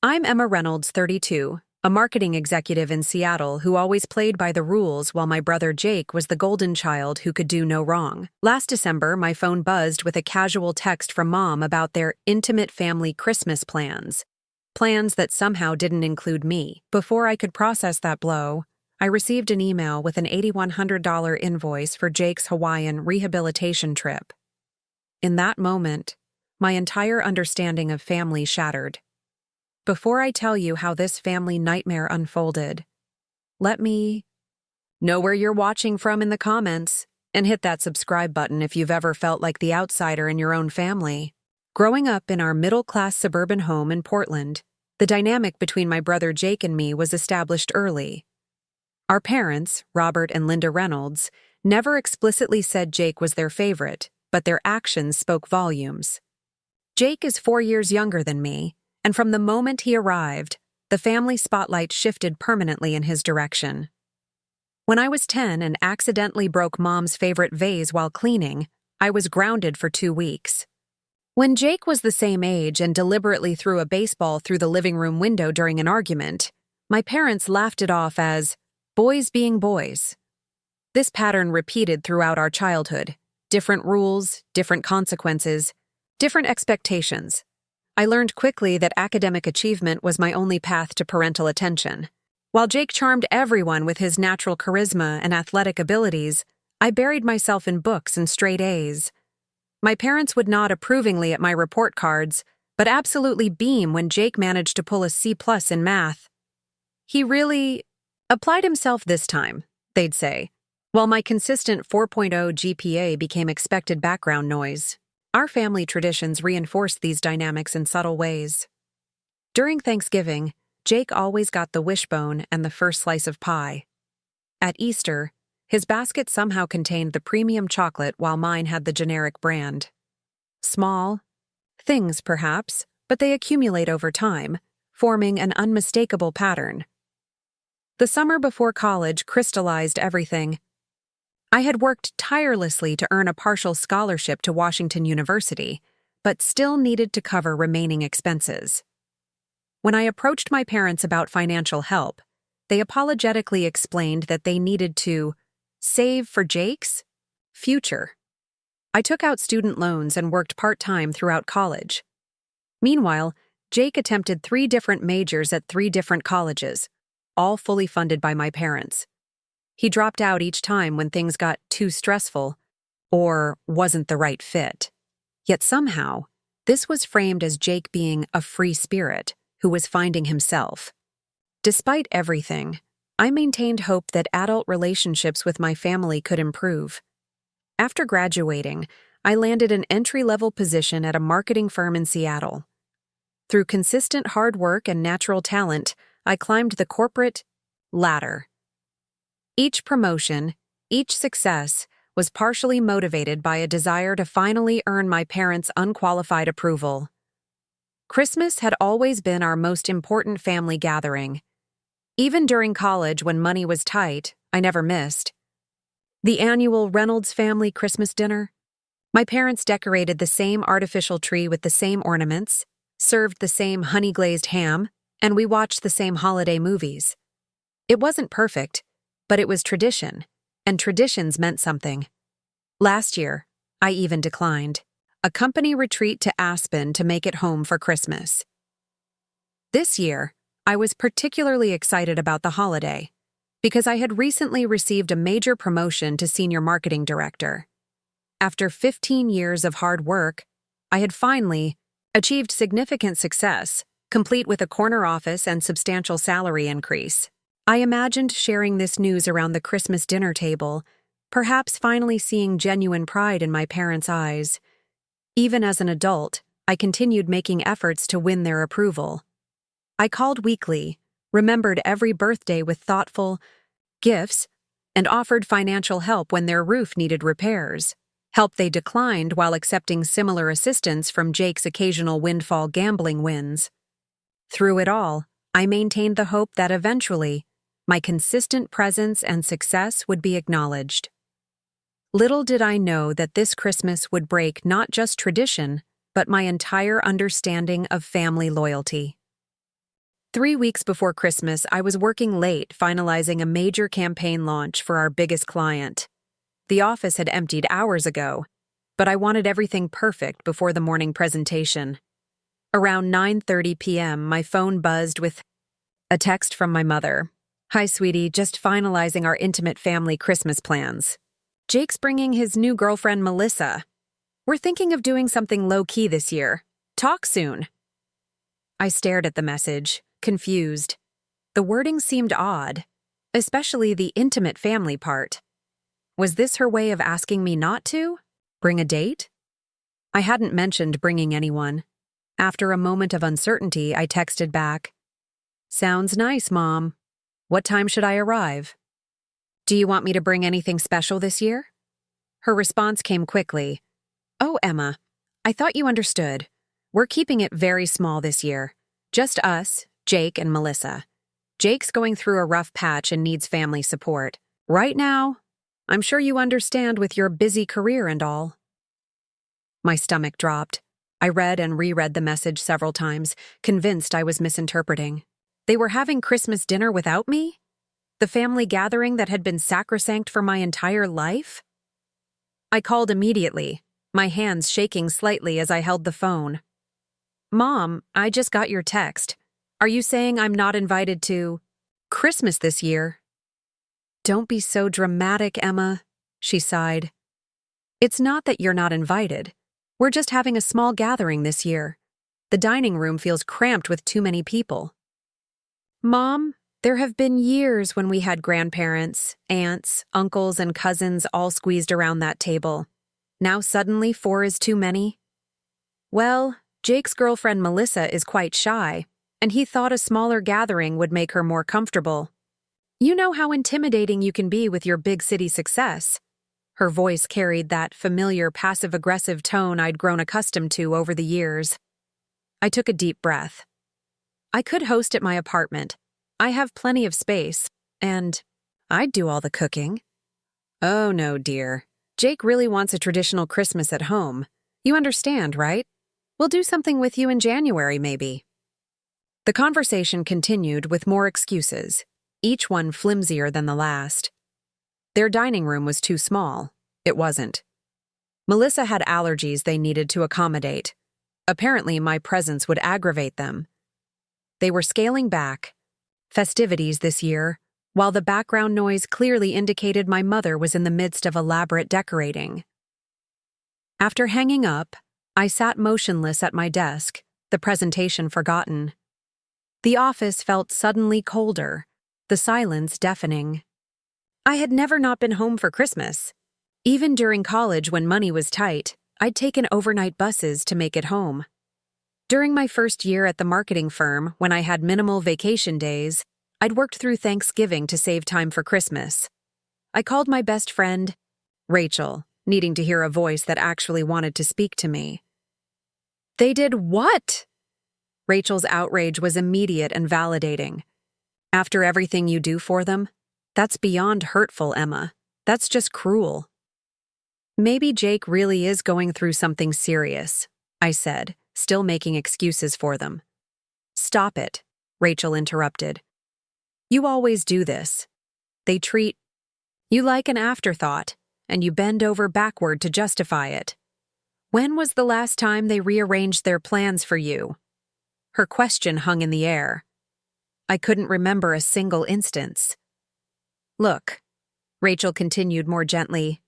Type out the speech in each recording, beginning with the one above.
I'm Emma Reynolds, 32, a marketing executive in Seattle who always played by the rules while my brother Jake was the golden child who could do no wrong. Last December, my phone buzzed with a casual text from Mom about their intimate family Christmas plans. Plans that somehow didn't include me. Before I could process that blow, I received an email with an $8,100 invoice for Jake's Hawaiian rehabilitation trip. In that moment, my entire understanding of family shattered. Before I tell you how this family nightmare unfolded, let me know where you're watching from in the comments and hit that subscribe button if you've ever felt like the outsider in your own family. Growing up in our middle-class suburban home in Portland, the dynamic between my brother Jake and me was established early. Our parents, Robert and Linda Reynolds, never explicitly said Jake was their favorite, but their actions spoke volumes. Jake is 4 years younger than me, and from the moment he arrived, the family spotlight shifted permanently in his direction. When I was 10 and accidentally broke Mom's favorite vase while cleaning, I was grounded for 2 weeks. When Jake was the same age and deliberately threw a baseball through the living room window during an argument, my parents laughed it off as boys being boys. This pattern repeated throughout our childhood. Different rules, different consequences, different expectations. I learned quickly that academic achievement was my only path to parental attention. While Jake charmed everyone with his natural charisma and athletic abilities, I buried myself in books and straight A's. My parents would nod approvingly at my report cards, but absolutely beam when Jake managed to pull a C+ in math. He really applied himself this time, they'd say, while my consistent 4.0 GPA became expected background noise. Our family traditions reinforced these dynamics in subtle ways. During Thanksgiving, Jake always got the wishbone and the first slice of pie. At Easter, his basket somehow contained the premium chocolate while mine had the generic brand. Small things, perhaps, but they accumulate over time, forming an unmistakable pattern. The summer before college crystallized everything. I had worked tirelessly to earn a partial scholarship to Washington University, but still needed to cover remaining expenses. When I approached my parents about financial help, they apologetically explained that they needed to save for Jake's future. I took out student loans and worked part-time throughout college. Meanwhile, Jake attempted 3 different majors at 3 different colleges, all fully funded by my parents. He dropped out each time when things got too stressful or wasn't the right fit. Yet somehow, this was framed as Jake being a free spirit who was finding himself. Despite everything, I maintained hope that adult relationships with my family could improve. After graduating, I landed an entry-level position at a marketing firm in Seattle. Through consistent hard work and natural talent, I climbed the corporate ladder. Each promotion, each success, was partially motivated by a desire to finally earn my parents' unqualified approval. Christmas had always been our most important family gathering. Even during college when money was tight, I never missed. The annual Reynolds family Christmas dinner. My parents decorated the same artificial tree with the same ornaments, served the same honey-glazed ham, and we watched the same holiday movies. It wasn't perfect, but it was tradition, and traditions meant something. Last year, I even declined a company retreat to Aspen to make it home for Christmas. This year, I was particularly excited about the holiday because I had recently received a major promotion to senior marketing director. After 15 years of hard work, I had finally achieved significant success, complete with a corner office and substantial salary increase. I imagined sharing this news around the Christmas dinner table, perhaps finally seeing genuine pride in my parents' eyes. Even as an adult, I continued making efforts to win their approval. I called weekly, remembered every birthday with thoughtful gifts, and offered financial help when their roof needed repairs. Help they declined while accepting similar assistance from Jake's occasional windfall gambling wins. Through it all, I maintained the hope that eventually, my consistent presence and success would be acknowledged. Little did I know that this Christmas would break not just tradition, but my entire understanding of family loyalty. 3 weeks before Christmas, I was working late finalizing a major campaign launch for our biggest client. The office had emptied hours ago, but I wanted everything perfect before the morning presentation. Around 9:30 p.m., my phone buzzed with a text from my mother. "Hi, sweetie, just finalizing our intimate family Christmas plans. Jake's bringing his new girlfriend, Melissa. We're thinking of doing something low-key this year. Talk soon." I stared at the message, confused. The wording seemed odd, especially the intimate family part. Was this her way of asking me not to? Bring a date? I hadn't mentioned bringing anyone. After a moment of uncertainty, I texted back, "Sounds nice, Mom. What time should I arrive? Do you want me to bring anything special this year?" Her response came quickly. "Oh, Emma, I thought you understood. We're keeping it very small this year. Just us, Jake, and Melissa. Jake's going through a rough patch and needs family support. Right now, I'm sure you understand with your busy career and all." My stomach dropped. I read and reread the message several times, convinced I was misinterpreting. They were having Christmas dinner without me? The family gathering that had been sacrosanct for my entire life? I called immediately, my hands shaking slightly as I held the phone. "Mom, I just got your text. Are you saying I'm not invited to Christmas this year?" "Don't be so dramatic, Emma," she sighed. "It's not that you're not invited. We're just having a small gathering this year. The dining room feels cramped with too many people." "Mom, there have been years when we had grandparents, aunts, uncles, and cousins all squeezed around that table. Now suddenly 4 is too many?" "Well, Jake's girlfriend Melissa is quite shy, and he thought a smaller gathering would make her more comfortable. You know how intimidating you can be with your big city success." Her voice carried that familiar passive-aggressive tone I'd grown accustomed to over the years. I took a deep breath. "I could host at my apartment. I have plenty of space, and I'd do all the cooking." "Oh no, dear. Jake really wants a traditional Christmas at home. You understand, right? We'll do something with you in January, maybe." The conversation continued with more excuses, each one flimsier than the last. Their dining room was too small. It wasn't. Melissa had allergies they needed to accommodate. Apparently, my presence would aggravate them. They were scaling back festivities this year, while the background noise clearly indicated my mother was in the midst of elaborate decorating. After hanging up, I sat motionless at my desk, the presentation forgotten. The office felt suddenly colder, the silence deafening. I had never not been home for Christmas. Even during college when money was tight, I'd taken overnight buses to make it home. During my first year at the marketing firm, when I had minimal vacation days, I'd worked through Thanksgiving to save time for Christmas. I called my best friend, Rachel, needing to hear a voice that actually wanted to speak to me. "They did what?" Rachel's outrage was immediate and validating. "After everything you do for them? That's beyond hurtful, Emma. That's just cruel." "Maybe Jake really is going through something serious," I said, still making excuses for them. "Stop it," Rachel interrupted. "You always do this. They treat you like an afterthought, and you bend over backward to justify it. When was the last time they rearranged their plans for you?" Her question hung in the air. I couldn't remember a single instance. "Look," Rachel continued more gently,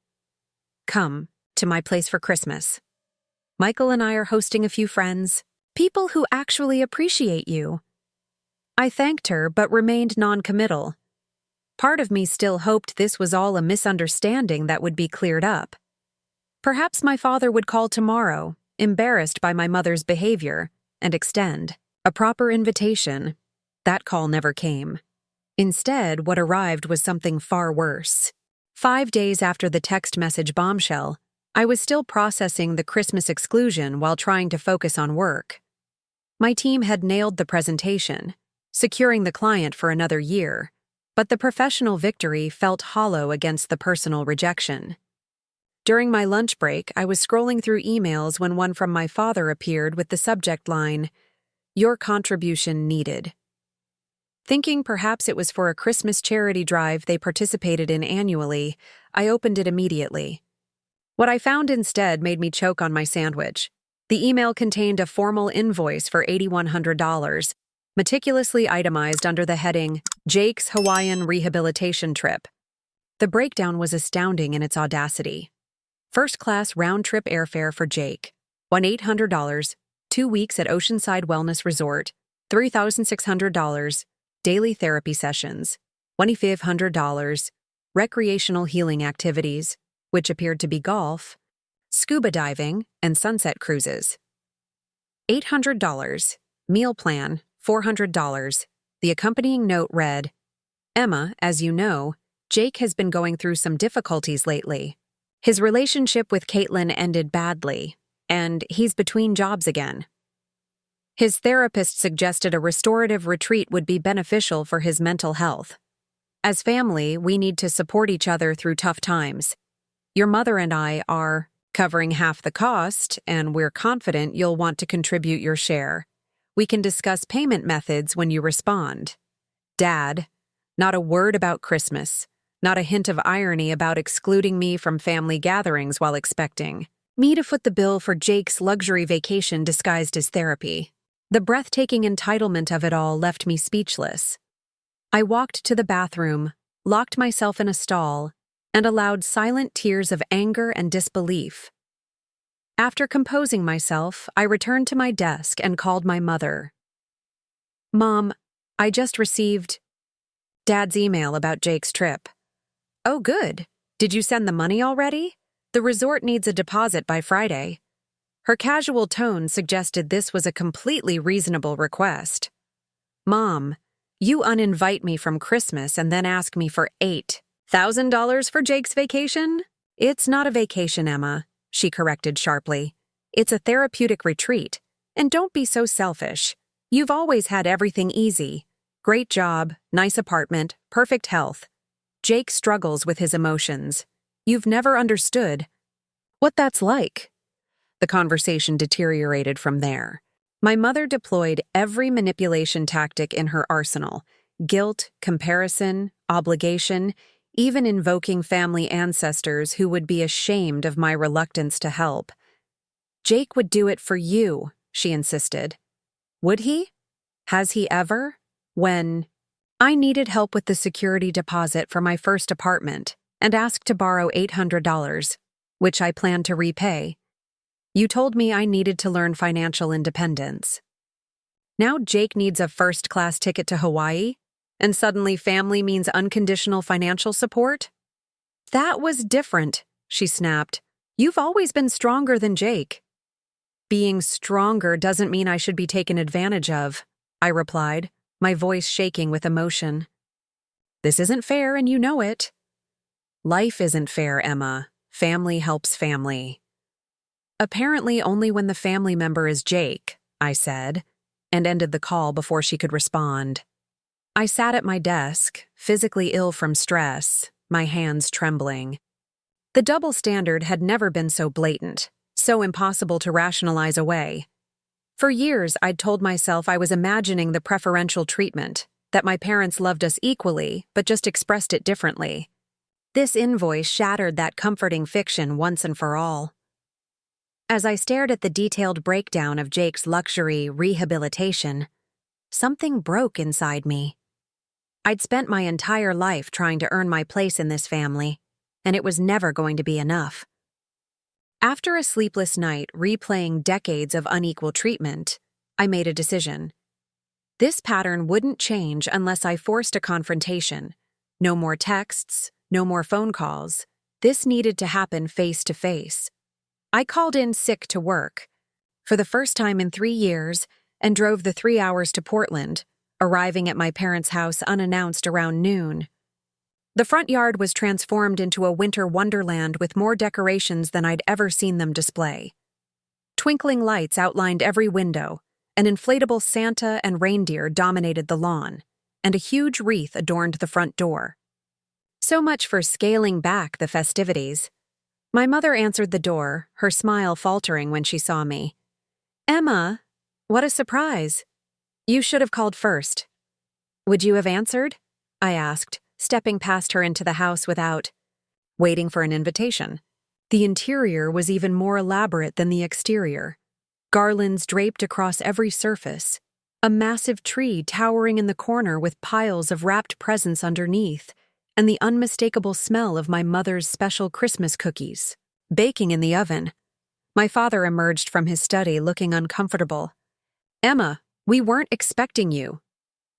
"come to my place for Christmas. Michael and I are hosting a few friends, people who actually appreciate you." I thanked her but remained non-committal. Part of me still hoped this was all a misunderstanding that would be cleared up. Perhaps my father would call tomorrow, embarrassed by my mother's behavior, and extend a proper invitation. That call never came. Instead, what arrived was something far worse. 5 days after the text message bombshell, I was still processing the Christmas exclusion while trying to focus on work. My team had nailed the presentation, securing the client for another year, but the professional victory felt hollow against the personal rejection. During my lunch break, I was scrolling through emails when one from my father appeared with the subject line, "Your contribution needed." Thinking perhaps it was for a Christmas charity drive they participated in annually, I opened it immediately. What I found instead made me choke on my sandwich. The email contained a formal invoice for $8,100, meticulously itemized under the heading, Jake's Hawaiian Rehabilitation Trip. The breakdown was astounding in its audacity. First-class round-trip airfare for Jake, $1,800, 2 weeks at Oceanside Wellness Resort, $3,600, daily therapy sessions, $2,500, recreational healing activities, which appeared to be golf, scuba diving, and sunset cruises. $800, meal plan, $400. The accompanying note read, Emma, as you know, Jake has been going through some difficulties lately. His relationship with Caitlin ended badly, and he's between jobs again. His therapist suggested a restorative retreat would be beneficial for his mental health. As family, we need to support each other through tough times. Your mother and I are covering half the cost, and we're confident you'll want to contribute your share. We can discuss payment methods when you respond. Dad, not a word about Christmas, not a hint of irony about excluding me from family gatherings while expecting me to foot the bill for Jake's luxury vacation disguised as therapy. The breathtaking entitlement of it all left me speechless. I walked to the bathroom, locked myself in a stall, and allowed silent tears of anger and disbelief. After composing myself, I returned to my desk and called my mother. Mom, I just received Dad's email about Jake's trip. Oh, good. Did you send the money already? The resort needs a deposit by Friday. Her casual tone suggested this was a completely reasonable request. Mom, you uninvite me from Christmas and then ask me for $8,000 for Jake's vacation? It's not a vacation, Emma, she corrected sharply. It's a therapeutic retreat. And don't be so selfish. You've always had everything easy. Great job, nice apartment, perfect health. Jake struggles with his emotions. You've never understood what that's like. The conversation deteriorated from there. My mother deployed every manipulation tactic in her arsenal: guilt, comparison, obligation, even invoking family ancestors who would be ashamed of my reluctance to help. Jake would do it for you, she insisted. Would he? Has he ever? When I needed help with the security deposit for my first apartment and asked to borrow $800, which I planned to repay. You told me I needed to learn financial independence. Now Jake needs a first-class ticket to Hawaii, and suddenly family means unconditional financial support? That was different, she snapped. You've always been stronger than Jake. Being stronger doesn't mean I should be taken advantage of, I replied, my voice shaking with emotion. This isn't fair and you know it. Life isn't fair, Emma. Family helps family. Apparently only when the family member is Jake, I said, and ended the call before she could respond. I sat at my desk, physically ill from stress, my hands trembling. The double standard had never been so blatant, so impossible to rationalize away. For years, I'd told myself I was imagining the preferential treatment, that my parents loved us equally, but just expressed it differently. This invoice shattered that comforting fiction once and for all. As I stared at the detailed breakdown of Jake's luxury rehabilitation, something broke inside me. I'd spent my entire life trying to earn my place in this family, and it was never going to be enough. After a sleepless night replaying decades of unequal treatment, I made a decision. This pattern wouldn't change unless I forced a confrontation. No more texts, no more phone calls. This needed to happen face to face. I called in sick to work, for the first time in 3 years, and drove the 3 hours to Portland, arriving at my parents' house unannounced around noon. The front yard was transformed into a winter wonderland with more decorations than I'd ever seen them display. Twinkling lights outlined every window, an inflatable Santa and reindeer dominated the lawn, and a huge wreath adorned the front door. So much for scaling back the festivities. My mother answered the door, her smile faltering when she saw me. Emma, what a surprise. You should have called first. Would you have answered? I asked, stepping past her into the house without waiting for an invitation. The interior was even more elaborate than the exterior. Garlands draped across every surface. A massive tree towering in the corner with piles of wrapped presents underneath, and the unmistakable smell of my mother's special Christmas cookies, baking in the oven. My father emerged from his study looking uncomfortable. "Emma, we weren't expecting you."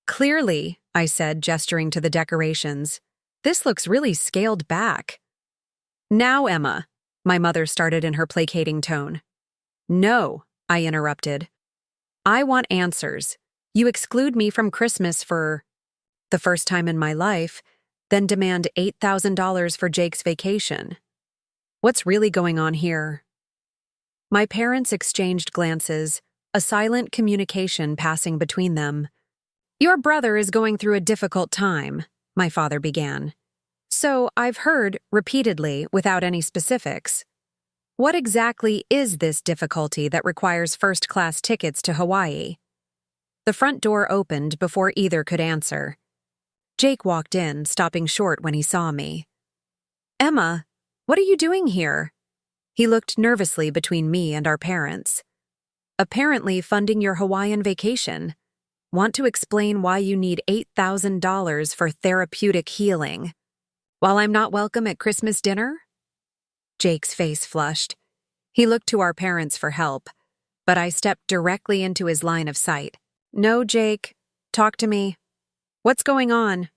"Clearly," I said, gesturing to the decorations. "This looks really scaled back." "Now, Emma," my mother started in her placating tone. "No," I interrupted. "I want answers. You exclude me from Christmas for the first time in my life, then demand $8,000 for Jake's vacation. What's really going on here?" My parents exchanged glances, a silent communication passing between them. "Your brother is going through a difficult time," my father began. "So I've heard, repeatedly, without any specifics. What exactly is this difficulty that requires first-class tickets to Hawaii?" The front door opened before either could answer. Jake walked in, stopping short when he saw me. "Emma, what are you doing here?" He looked nervously between me and our parents. "Apparently funding your Hawaiian vacation. Want to explain why you need $8,000 for therapeutic healing? While I'm not welcome at Christmas dinner?" Jake's face flushed. He looked to our parents for help, but I stepped directly into his line of sight. "No, Jake. Talk to me. What's going on?"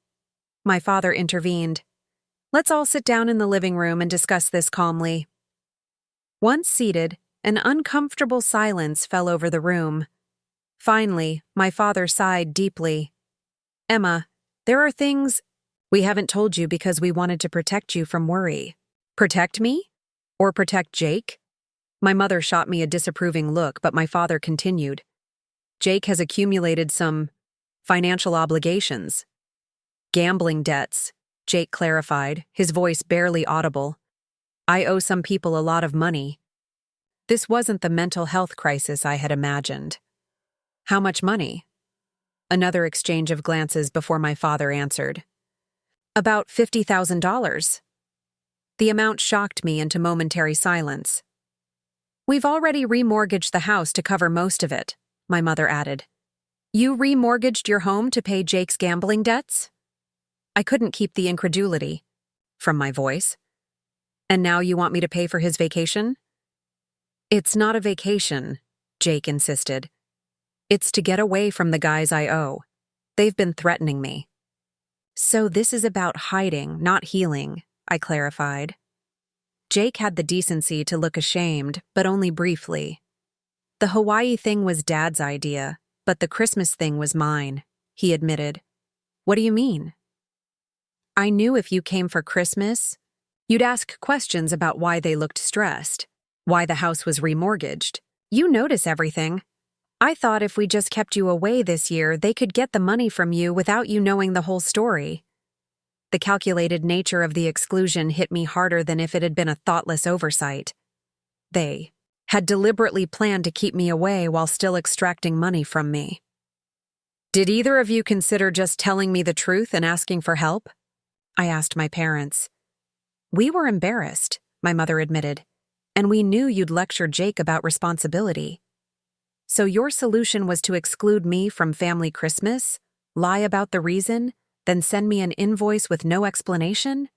My father intervened. "Let's all sit down in the living room and discuss this calmly." Once seated, an uncomfortable silence fell over the room. Finally, my father sighed deeply. "Emma, there are things we haven't told you because we wanted to protect you from worry." "Protect me? Or protect Jake?" My mother shot me a disapproving look, but my father continued. "Jake has accumulated some financial obligations." "Gambling debts," Jake clarified, his voice barely audible. "I owe some people a lot of money." This wasn't the mental health crisis I had imagined. "How much money?" Another exchange of glances before my father answered. "About $50,000. The amount shocked me into momentary silence. "We've already remortgaged the house to cover most of it," my mother added. "You remortgaged your home to pay Jake's gambling debts?" I couldn't keep the incredulity from my voice. "And now you want me to pay for his vacation?" "It's not a vacation," Jake insisted. "It's to get away from the guys I owe. They've been threatening me." "So this is about hiding, not healing," I clarified. Jake had the decency to look ashamed, but only briefly. "The Hawaii thing was Dad's idea, but the Christmas thing was mine," he admitted. "What do you mean?" "I knew if you came for Christmas, you'd ask questions about why they looked stressed, why the house was remortgaged. You notice everything. I thought if we just kept you away this year, they could get the money from you without you knowing the whole story." The calculated nature of the exclusion hit me harder than if it had been a thoughtless oversight. They had deliberately planned to keep me away while still extracting money from me. "Did either of you consider just telling me the truth and asking for help?" I asked my parents. "We were embarrassed," my mother admitted, "and we knew you'd lecture Jake about responsibility." "So your solution was to exclude me from family Christmas, lie about the reason, then send me an invoice with no explanation?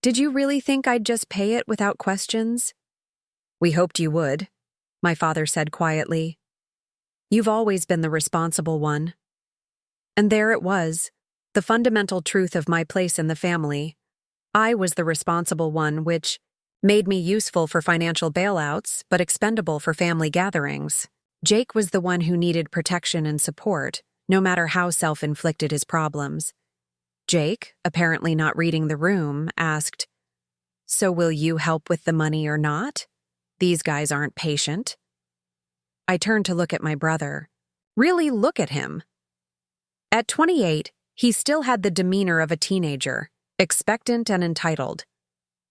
Did you really think I'd just pay it without questions?" "We hoped you would," my father said quietly. "You've always been the responsible one." And there it was, the fundamental truth of my place in the family. I was the responsible one, which made me useful for financial bailouts, but expendable for family gatherings. Jake was the one who needed protection and support, no matter how self-inflicted his problems. Jake, apparently not reading the room, asked, "So will you help with the money or not? These guys aren't patient." I turned to look at my brother. Really look at him. At 28, he still had the demeanor of a teenager, expectant and entitled.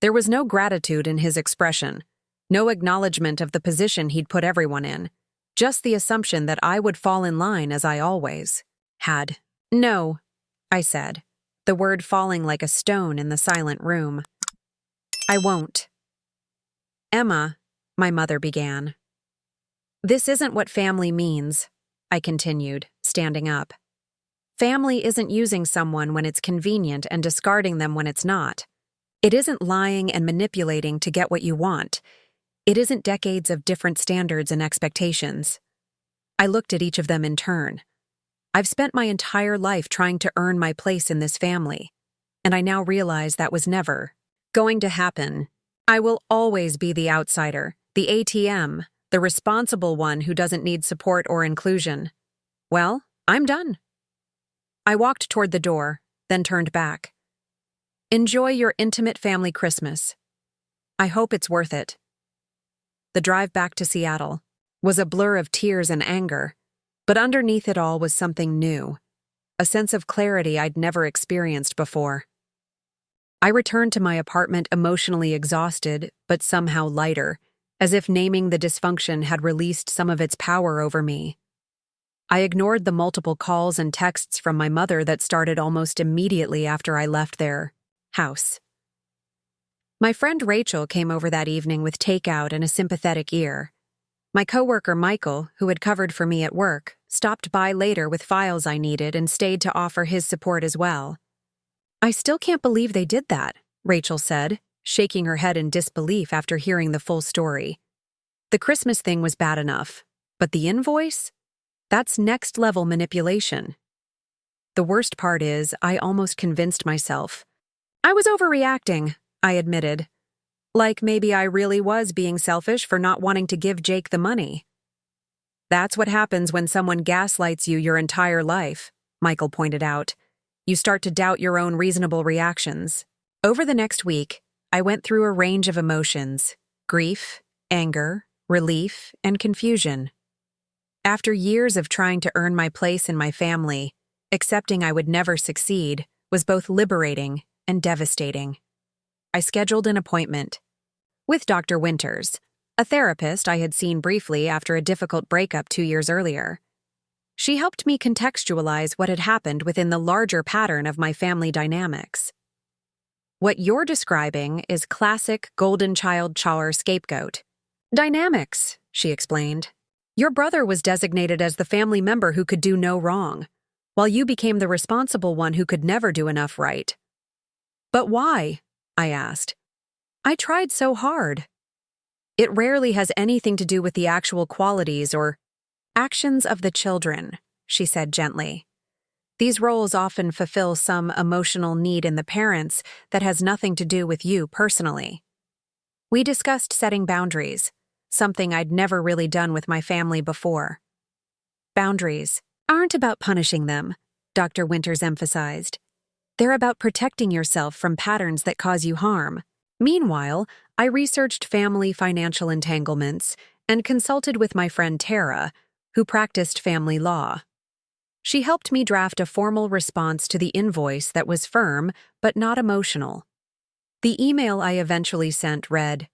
There was no gratitude in his expression, no acknowledgement of the position he'd put everyone in, just the assumption that I would fall in line as I always had. "No," I said, the word falling like a stone in the silent room. I won't. Emma, my mother began. This isn't what family means, I continued, standing up. Family isn't using someone when it's convenient and discarding them when it's not. It isn't lying and manipulating to get what you want. It isn't decades of different standards and expectations. I looked at each of them in turn. I've spent my entire life trying to earn my place in this family, and I now realize that was never going to happen. I will always be the outsider, the ATM, the responsible one who doesn't need support or inclusion. Well, I'm done. I walked toward the door, then turned back. Enjoy your intimate family Christmas. I hope it's worth it. The drive back to Seattle was a blur of tears and anger, but underneath it all was something new, a sense of clarity I'd never experienced before. I returned to my apartment emotionally exhausted, but somehow lighter, as if naming the dysfunction had released some of its power over me. I ignored the multiple calls and texts from my mother that started almost immediately after I left their house. My friend Rachel came over that evening with takeout and a sympathetic ear. My coworker Michael, who had covered for me at work, stopped by later with files I needed and stayed to offer his support as well. I still can't believe they did that, Rachel said, shaking her head in disbelief after hearing the full story. The Christmas thing was bad enough, but the invoice? That's next-level manipulation. The worst part is, I almost convinced myself. I was overreacting, I admitted. Like maybe I really was being selfish for not wanting to give Jake the money. That's what happens when someone gaslights you your entire life, Michael pointed out. You start to doubt your own reasonable reactions. Over the next week, I went through a range of emotions: grief, anger, relief, and confusion. After years of trying to earn my place in my family, accepting I would never succeed was both liberating and devastating. I scheduled an appointment with Dr. Winters, a therapist I had seen briefly after a difficult breakup 2 years earlier. She helped me contextualize what had happened within the larger pattern of my family dynamics. What you're describing is classic golden child char scapegoat dynamics, she explained. Your brother was designated as the family member who could do no wrong, while you became the responsible one who could never do enough right. But why? I asked. I tried so hard. It rarely has anything to do with the actual qualities or actions of the children, she said gently. These roles often fulfill some emotional need in the parents that has nothing to do with you personally. We discussed setting boundaries, something I'd never really done with my family before. Boundaries aren't about punishing them, Dr. Winters emphasized. They're about protecting yourself from patterns that cause you harm. Meanwhile, I researched family financial entanglements and consulted with my friend Tara, who practiced family law. She helped me draft a formal response to the invoice that was firm but not emotional. The email I eventually sent read,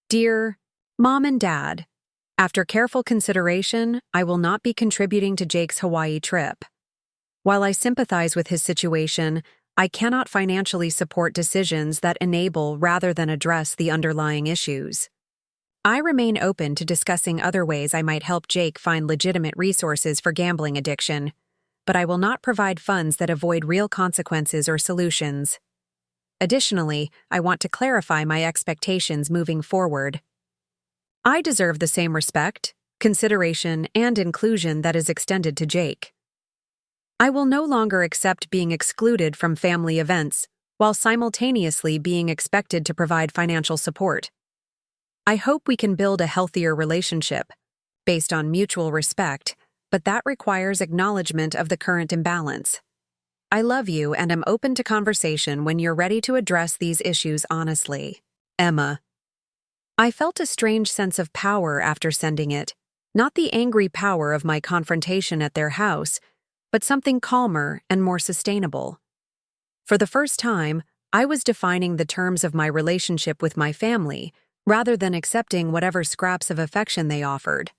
Dear Mom and Dad, after careful consideration, I will not be contributing to Jake's Hawaii trip. While I sympathize with his situation, I cannot financially support decisions that enable rather than address the underlying issues. I remain open to discussing other ways I might help Jake find legitimate resources for gambling addiction, but I will not provide funds that avoid real consequences or solutions. Additionally, I want to clarify my expectations moving forward. I deserve the same respect, consideration, and inclusion that is extended to Jake. I will no longer accept being excluded from family events while simultaneously being expected to provide financial support. I hope we can build a healthier relationship based on mutual respect, but that requires acknowledgement of the current imbalance. I love you and am open to conversation when you're ready to address these issues honestly. Emma. I felt a strange sense of power after sending it, not the angry power of my confrontation at their house, but something calmer and more sustainable. For the first time, I was defining the terms of my relationship with my family, rather than accepting whatever scraps of affection they offered.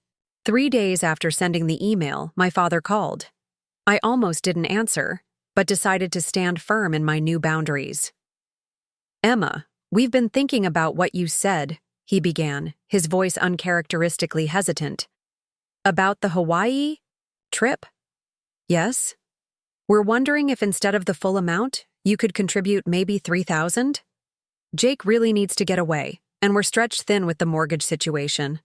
3 days after sending the email, my father called. I almost didn't answer, but decided to stand firm in my new boundaries. "Emma, we've been thinking about what you said," he began, his voice uncharacteristically hesitant. "About the Hawaii trip?" "Yes. We're wondering if instead of the full amount, you could contribute maybe $3,000? Jake really needs to get away, and we're stretched thin with the mortgage situation."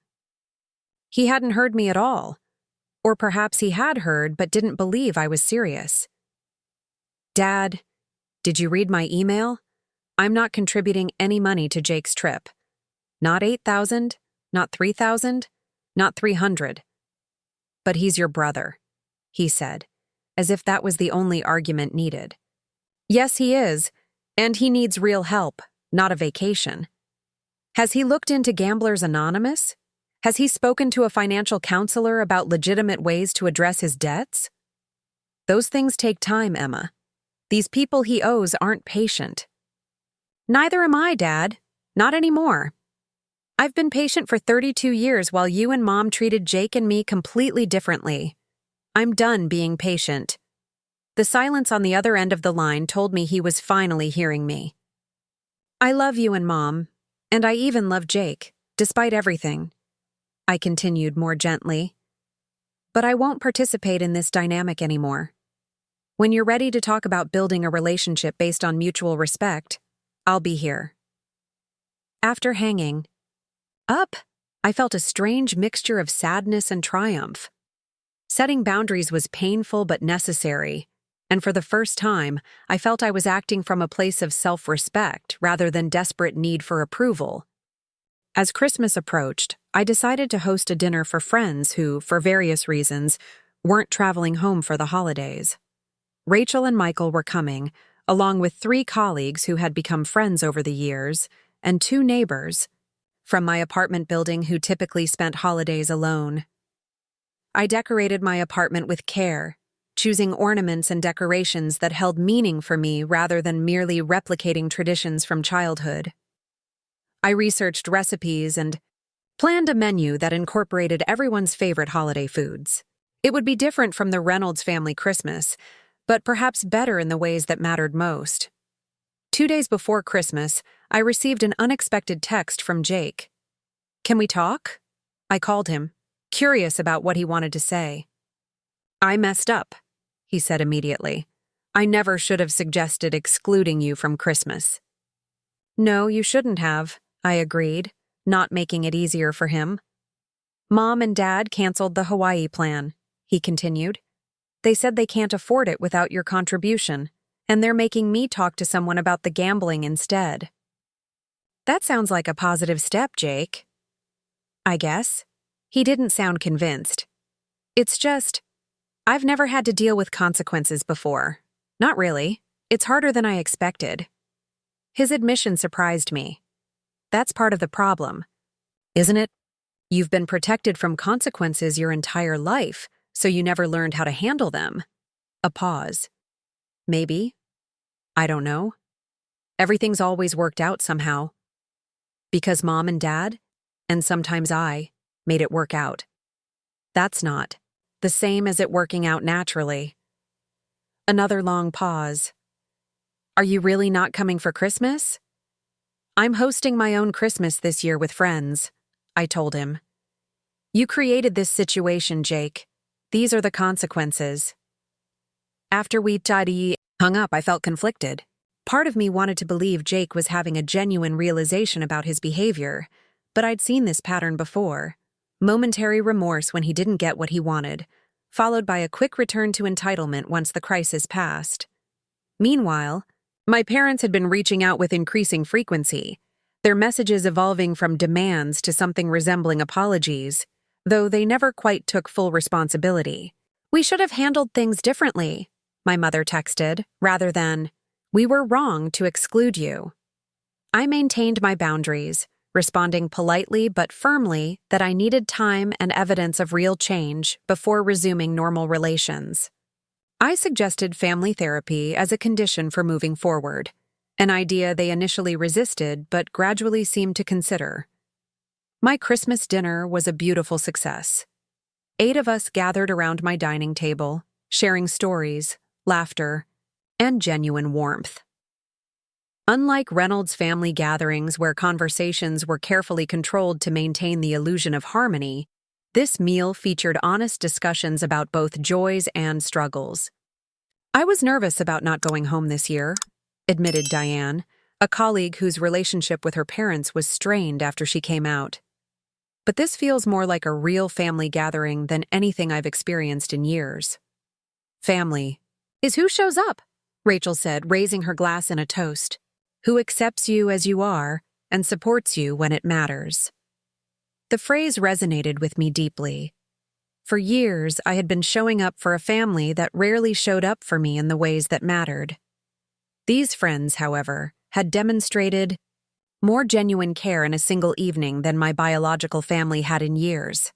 He hadn't heard me at all. Or perhaps he had heard but didn't believe I was serious. "Dad, did you read my email? I'm not contributing any money to Jake's trip. Not 8,000, not 3,000, not 300. But he's your brother," he said, as if that was the only argument needed. "Yes, he is, and he needs real help, not a vacation. Has he looked into Gamblers Anonymous? Has he spoken to a financial counselor about legitimate ways to address his debts? Those things take time, Emma. These people he owes aren't patient." "Neither am I, Dad. Not anymore. I've been patient for 32 years while you and Mom treated Jake and me completely differently. I'm done being patient." The silence on the other end of the line told me he was finally hearing me. "I love you and Mom, and I even love Jake, despite everything," I continued more gently. "But I won't participate in this dynamic anymore. When you're ready to talk about building a relationship based on mutual respect, I'll be here." After hanging up, I felt a strange mixture of sadness and triumph. Setting boundaries was painful but necessary, and for the first time, I felt I was acting from a place of self-respect rather than desperate need for approval. As Christmas approached, I decided to host a dinner for friends who, for various reasons, weren't traveling home for the holidays. Rachel and Michael were coming, along with 3 colleagues who had become friends over the years, and 2 neighbors from my apartment building who typically spent holidays alone. I decorated my apartment with care, choosing ornaments and decorations that held meaning for me rather than merely replicating traditions from childhood. I researched recipes and planned a menu that incorporated everyone's favorite holiday foods. It would be different from the Reynolds family Christmas, but perhaps better in the ways that mattered most. 2 days before Christmas, I received an unexpected text from Jake. "Can we talk?" I called him, curious about what he wanted to say. "I messed up," he said immediately. "I never should have suggested excluding you from Christmas." "No, you shouldn't have," I agreed, not making it easier for him. "Mom and Dad canceled the Hawaii plan," he continued. "They said they can't afford it without your contribution, and they're making me talk to someone about the gambling instead." "That sounds like a positive step, Jake." "I guess." He didn't sound convinced. "It's just, I've never had to deal with consequences before. Not really. It's harder than I expected." His admission surprised me. That's part of the problem, isn't it? You've been protected from consequences your entire life, so you never learned how to handle them. A pause. Maybe. I don't know. Everything's always worked out somehow. Because Mom and Dad, and sometimes I, made it work out. That's not the same as it working out naturally. Another long pause. "Are you really not coming for Christmas?" "I'm hosting my own Christmas this year with friends," I told him. "You created this situation, Jake. These are the consequences." After we hung up, I felt conflicted. Part of me wanted to believe Jake was having a genuine realization about his behavior, but I'd seen this pattern before. Momentary remorse when he didn't get what he wanted, followed by a quick return to entitlement once the crisis passed. Meanwhile, my parents had been reaching out with increasing frequency, their messages evolving from demands to something resembling apologies, though they never quite took full responsibility. "We should have handled things differently," my mother texted, rather than, "We were wrong to exclude you." I maintained my boundaries, responding politely but firmly that I needed time and evidence of real change before resuming normal relations. I suggested family therapy as a condition for moving forward, an idea they initially resisted but gradually seemed to consider. My Christmas dinner was a beautiful success. 8 of us gathered around my dining table, sharing stories, laughter, and genuine warmth. Unlike Reynolds' family gatherings where conversations were carefully controlled to maintain the illusion of harmony, this meal featured honest discussions about both joys and struggles. "I was nervous about not going home this year," admitted Diane, a colleague whose relationship with her parents was strained after she came out. "But this feels more like a real family gathering than anything I've experienced in years." "Family is who shows up," Rachel said, raising her glass in a toast. "Who accepts you as you are and supports you when it matters." The phrase resonated with me deeply. For years, I had been showing up for a family that rarely showed up for me in the ways that mattered. These friends, however, had demonstrated more genuine care in a single evening than my biological family had in years.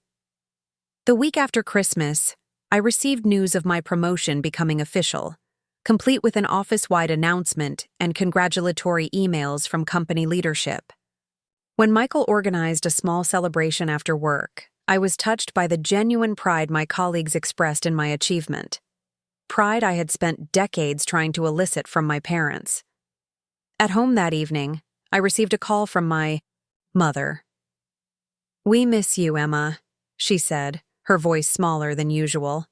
The week after Christmas, I received news of my promotion becoming official, complete with an office-wide announcement and congratulatory emails from company leadership. When Michael organized a small celebration after work, I was touched by the genuine pride my colleagues expressed in my achievement. Pride I had spent decades trying to elicit from my parents. At home that evening, I received a call from my mother. "We miss you, Emma," she said, her voice smaller than usual.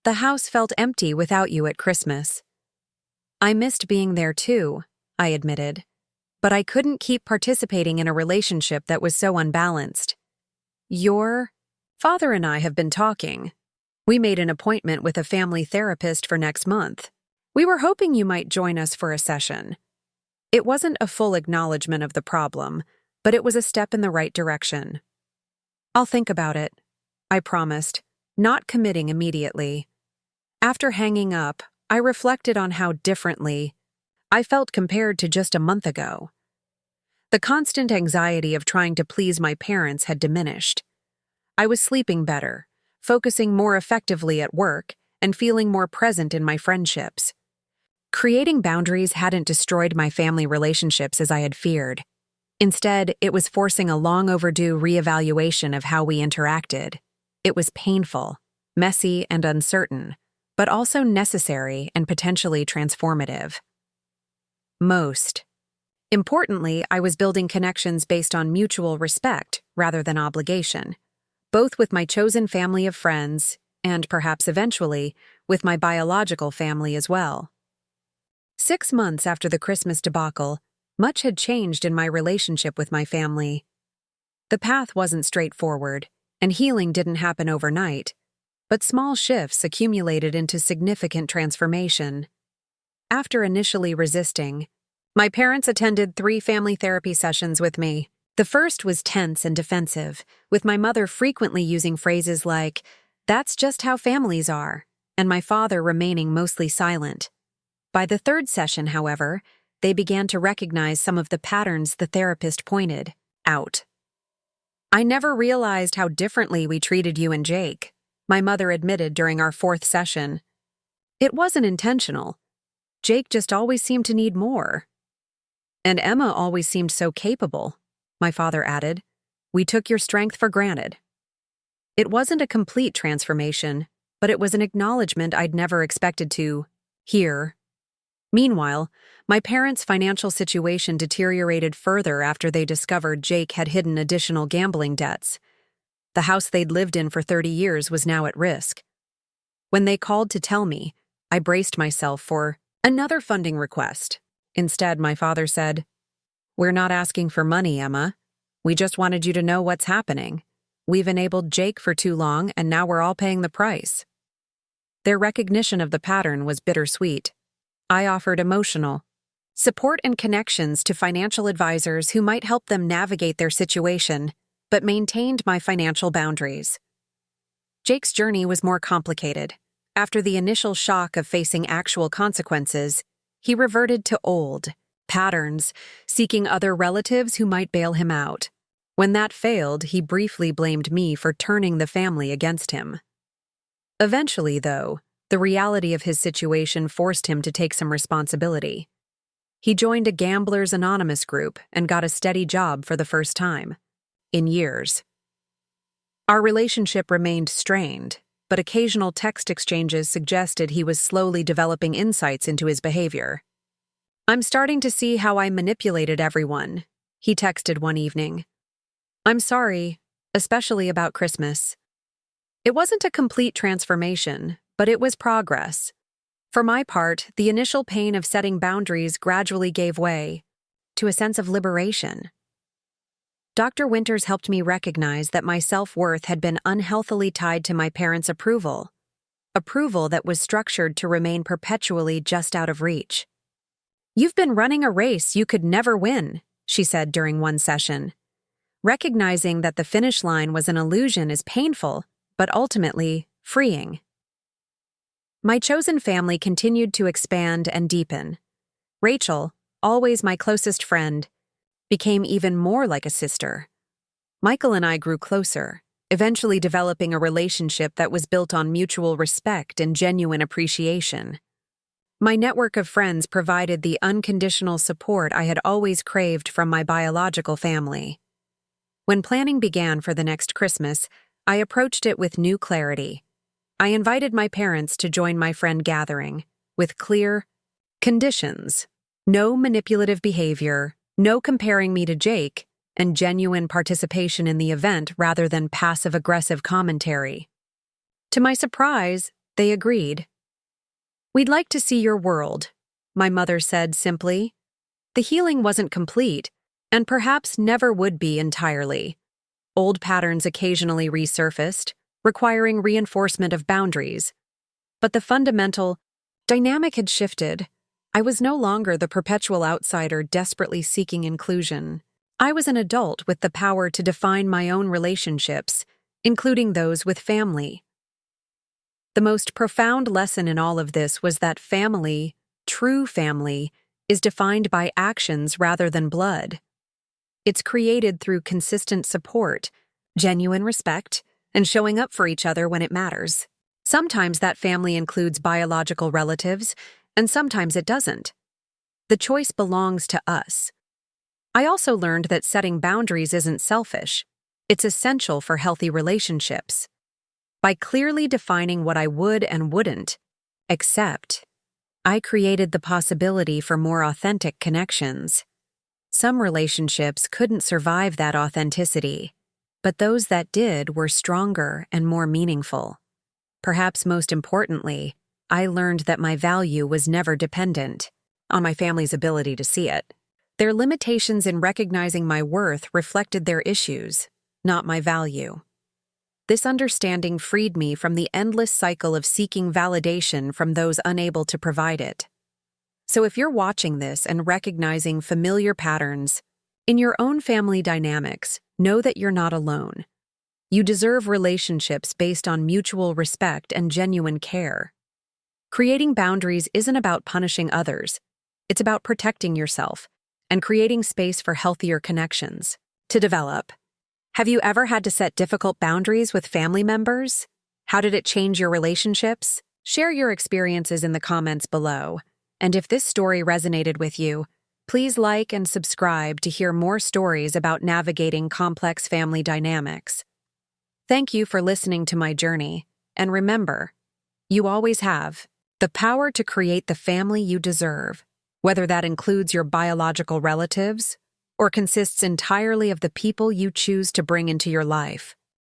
"The house felt empty without you at Christmas." "I missed being there too," I admitted, "but I couldn't keep participating in a relationship that was so unbalanced. Your father and I have been talking. We made an appointment with a family therapist for next month. We were hoping you might join us for a session." It wasn't a full acknowledgement of the problem, but it was a step in the right direction. "I'll think about it," I promised, not committing immediately. After hanging up, I reflected on how differently I felt compared to just a month ago. The constant anxiety of trying to please my parents had diminished. I was sleeping better, focusing more effectively at work, and feeling more present in my friendships. Creating boundaries hadn't destroyed my family relationships as I had feared. Instead, it was forcing a long-overdue reevaluation of how we interacted. It was painful, messy, and uncertain, but also necessary and potentially transformative. Most importantly, I was building connections based on mutual respect rather than obligation, both with my chosen family of friends and, perhaps eventually, with my biological family as well. 6 months after the Christmas debacle, much had changed in my relationship with my family. The path wasn't straightforward, and healing didn't happen overnight, but small shifts accumulated into significant transformation. After initially resisting, my parents attended 3 family therapy sessions with me. The first was tense and defensive, with my mother frequently using phrases like, "That's just how families are," and my father remaining mostly silent. By the third session, however, they began to recognize some of the patterns the therapist pointed out. "I never realized how differently we treated you and Jake," my mother admitted during our 4th session. "It wasn't intentional. Jake just always seemed to need more. And Emma always seemed so capable," my father added. "We took your strength for granted." It wasn't a complete transformation, but it was an acknowledgement I'd never expected to hear. Meanwhile, my parents' financial situation deteriorated further after they discovered Jake had hidden additional gambling debts. The house they'd lived in for 30 years was now at risk. When they called to tell me, I braced myself for another funding request. Instead, my father said, "We're not asking for money, Emma. We just wanted you to know what's happening. We've enabled Jake for too long, and now we're all paying the price." Their recognition of the pattern was bittersweet. I offered emotional support and connections to financial advisors who might help them navigate their situation, but maintained my financial boundaries. Jake's journey was more complicated. After the initial shock of facing actual consequences, he reverted to old patterns, seeking other relatives who might bail him out. When that failed, he briefly blamed me for turning the family against him. Eventually, though, the reality of his situation forced him to take some responsibility. He joined a Gamblers Anonymous group and got a steady job for the first time in years. Our relationship remained strained, but occasional text exchanges suggested he was slowly developing insights into his behavior. "I'm starting to see how I manipulated everyone," he texted one evening. "I'm sorry, especially about Christmas." It wasn't a complete transformation, but it was progress. For my part, the initial pain of setting boundaries gradually gave way to a sense of liberation. Dr. Winters helped me recognize that my self-worth had been unhealthily tied to my parents' approval that was structured to remain perpetually just out of reach. "You've been running a race you could never win," she said during one session. Recognizing that the finish line was an illusion is painful, but ultimately freeing. My chosen family continued to expand and deepen. Rachel, always my closest friend, became even more like a sister. Michael and I grew closer, eventually developing a relationship that was built on mutual respect and genuine appreciation. My network of friends provided the unconditional support I had always craved from my biological family. When planning began for the next Christmas, I approached it with new clarity. I invited my parents to join my friend gathering, with clear conditions: no manipulative behavior, no comparing me to Jake, and genuine participation in the event rather than passive-aggressive commentary. To my surprise, they agreed. "We'd like to see your world," my mother said simply. The healing wasn't complete, and perhaps never would be entirely. Old patterns occasionally resurfaced, requiring reinforcement of boundaries. But the fundamental dynamic had shifted. I was no longer the perpetual outsider desperately seeking inclusion. I was an adult with the power to define my own relationships, including those with family. The most profound lesson in all of this was that family, true family, is defined by actions rather than blood. It's created through consistent support, genuine respect, and showing up for each other when it matters. Sometimes that family includes biological relatives, and sometimes it doesn't. The choice belongs to us. I also learned that setting boundaries isn't selfish. It's essential for healthy relationships. By clearly defining what I would and wouldn't accept, I created the possibility for more authentic connections. Some relationships couldn't survive that authenticity, but those that did were stronger and more meaningful. Perhaps most importantly, I learned that my value was never dependent on my family's ability to see it. Their limitations in recognizing my worth reflected their issues, not my value. This understanding freed me from the endless cycle of seeking validation from those unable to provide it. So if you're watching this and recognizing familiar patterns in your own family dynamics, know that you're not alone. You deserve relationships based on mutual respect and genuine care. Creating boundaries isn't about punishing others. It's about protecting yourself and creating space for healthier connections to develop. Have you ever had to set difficult boundaries with family members? How did it change your relationships? Share your experiences in the comments below. And if this story resonated with you, please like and subscribe to hear more stories about navigating complex family dynamics. Thank you for listening to my journey, and remember, you always have the power to create the family you deserve, whether that includes your biological relatives or consists entirely of the people you choose to bring into your life.